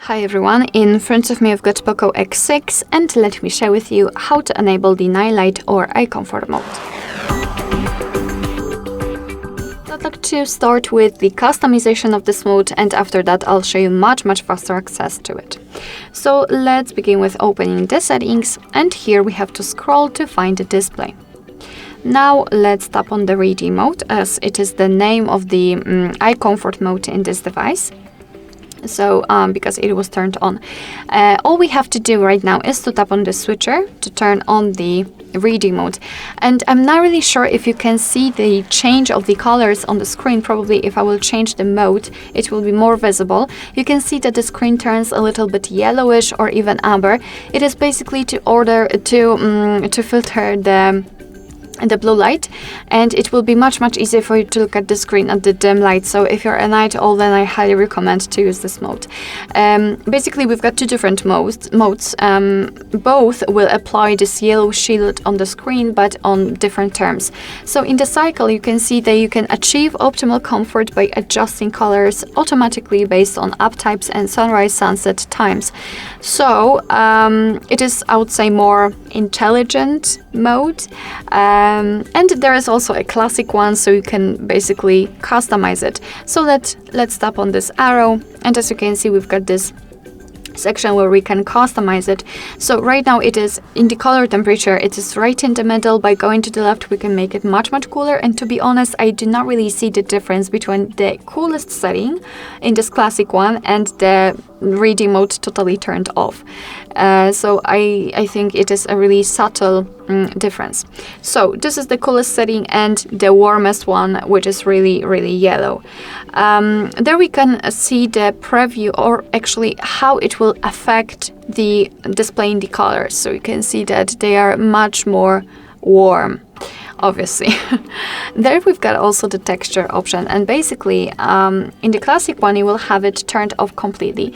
Hi everyone, in front of me I've got POCO X6 and let me share with you how to enable the night light or eye comfort mode. I'd like to start with the customization of this mode, and after that I'll show you much faster access to it. So let's begin with opening the settings, and here we have to scroll to find the display. Now let's tap on the ready mode, as it is the name of the eye comfort mode in this device. So because it was turned on. All we have to do right now is to tap on the switcher to turn on the reading mode. And I'm not really sure if you can see the change of the colors on the screen. Probably if I will change the mode, it will be more visible. You can see that the screen turns a little bit yellowish or even amber. It is basically to filter the blue light, and it will be much easier for you to look at the screen at the dim light. So if you're a night owl, then I highly recommend to use this mode. Basically we've got two different modes. Both will apply this yellow shield on the screen, but on different terms. So in the cycle you can see that you can achieve optimal comfort by adjusting colors automatically based on app types and sunrise sunset times. So it is, I would say, more intelligent mode. And there is also a classic one, so you can basically customize it. So let's tap on this arrow, and as you can see we've got this section where we can customize it. So right now it is in the color temperature, it is right in the middle. By going to the left we can make it much cooler, and to be honest I do not really see the difference between the coolest setting in this classic one and the reading mode totally turned off. So I think it is a really subtle difference. So this is the coolest setting and the warmest one, which is really yellow. There we can see the preview, or actually how it will affect the displaying the colors. So you can see that they are much more warm, obviously. There we've got also the texture option, and basically in the classic one you will have it turned off completely.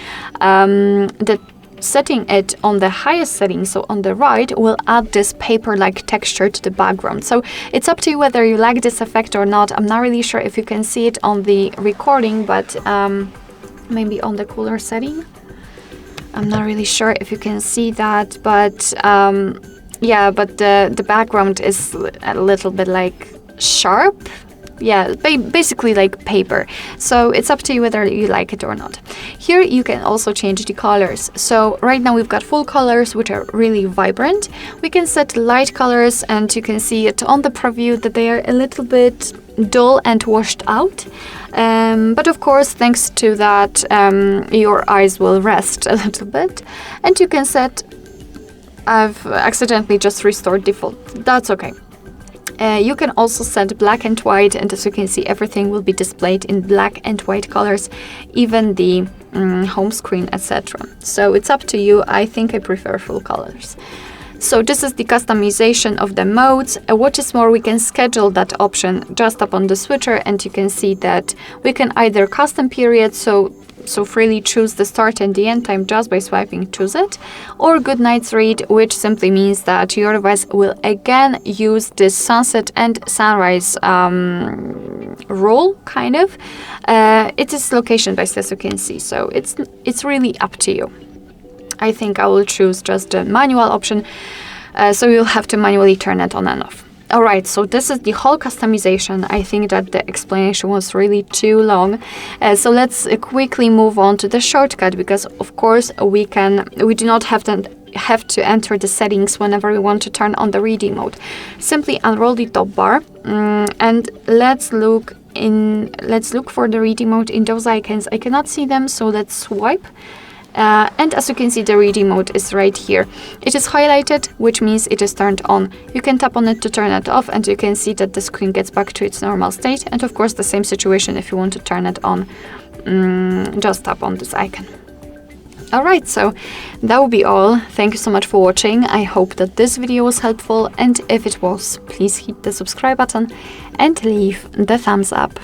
Setting it on the highest setting, so on the right, will add this paper-like texture to the background. So it's up to you whether you like this effect or not. I'm not really sure if you can see it on the recording, but maybe on the cooler setting. I'm not really sure if you can see that, but yeah, but the background is a little bit like sharp. Yeah, basically like paper. So it's up to you whether you like it or not. Here you can also change the colors. So right now we've got full colors, which are really vibrant. We can set light colors, and you can see it on the preview that they are a little bit dull and washed out. But of course, thanks to that, your eyes will rest a little bit. And you can set, I've accidentally just restored default. That's okay. You can also set black and white, and as you can see everything will be displayed in black and white colors, even the home screen, etc. So it's up to you. I think I prefer full colors. So this is the customization of the modes. What is more, we can schedule that option. Just tap on the switcher and you can see that we can either custom period, so freely choose the start and the end time just by swiping choose it, or good night's read, which simply means that your device will again use this sunset and sunrise rule, kind of. It is location based, as you can see, so it's really up to you. I think I will choose just the manual option, so you'll have to manually turn it on and off. Alright, so this is the whole customization. I think that the explanation was really too long. So let's quickly move on to the shortcut, because of course we do not have to enter the settings whenever we want to turn on the reading mode. Simply unroll the top bar, and let's look for the reading mode in those icons. I cannot see them, so let's swipe. And as you can see, the reading mode is right here. It is highlighted, which means it is turned on. You can tap on it to turn it off, and you can see that the screen gets back to its normal state. And of course the same situation if you want to turn it on. Just tap on this icon. Alright, so that will be all. Thank you so much for watching. I hope that this video was helpful, and if it was, please hit the subscribe button and leave the thumbs up.